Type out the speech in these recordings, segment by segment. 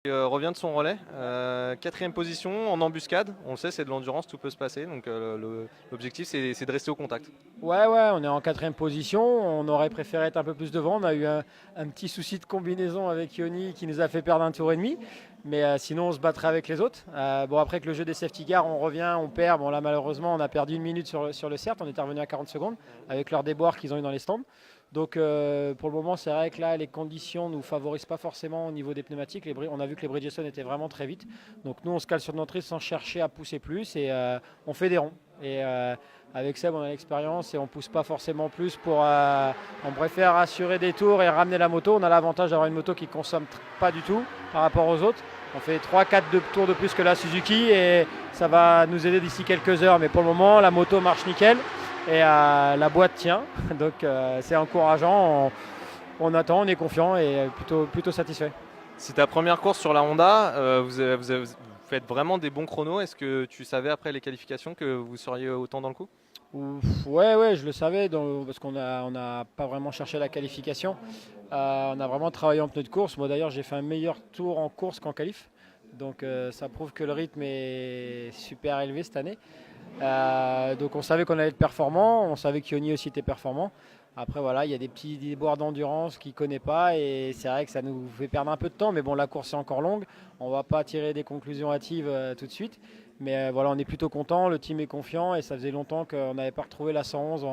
Revient de son relais, quatrième position en embuscade, on le sait c'est de l'endurance, tout peut se passer, donc l'objectif c'est de rester au contact. Ouais, on est en quatrième position, on aurait préféré être un peu plus devant, on a eu un petit souci de combinaison avec Yoni qui nous a fait perdre un tour et demi, mais sinon on se battrait avec les autres. Bon, après que le jeu des safety cars, on revient, on perd, bon là malheureusement on a perdu une minute sur le CERT, on est revenu à 40 secondes avec leur déboire qu'ils ont eu dans les stands. Donc pour le moment, c'est vrai que là, les conditions ne nous favorisent pas forcément au niveau des pneumatiques. On a vu que les Bridgestone étaient vraiment très vite. Donc nous, on se cale sur notre risque sans chercher à pousser plus et on fait des ronds. Et avec Seb, on a l'expérience et on ne pousse pas forcément plus. On préfère assurer des tours et ramener la moto. On a l'avantage d'avoir une moto qui ne consomme pas du tout par rapport aux autres. On fait 3-4 tours de plus que la Suzuki et ça va nous aider d'ici quelques heures. Mais pour le moment, la moto marche nickel. Et la boîte tient, donc c'est encourageant, on attend, on est confiant et plutôt satisfait. C'est ta première course sur la Honda, vous faites vraiment des bons chronos, est-ce que tu savais après les qualifications que vous seriez autant dans le coup? Ouais, je le savais parce qu'on n'a pas vraiment cherché la qualification, on a vraiment travaillé en pneus de course. Moi d'ailleurs j'ai fait un meilleur tour en course qu'en qualif, donc ça prouve que le rythme est super élevé cette année. Donc on savait qu'on allait être performant, on savait qu'Ioni aussi était performant. Après voilà, il y a des petits déboires d'endurance qu'il ne connaît pas et c'est vrai que ça nous fait perdre un peu de temps. Mais bon, la course est encore longue, on ne va pas tirer des conclusions hâtives tout de suite. Mais voilà, on est plutôt content, le team est confiant et ça faisait longtemps qu'on n'avait pas retrouvé la 111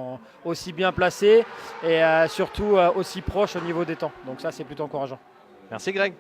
aussi bien placée et surtout aussi proche au niveau des temps. Donc ça c'est plutôt encourageant. Merci Greg.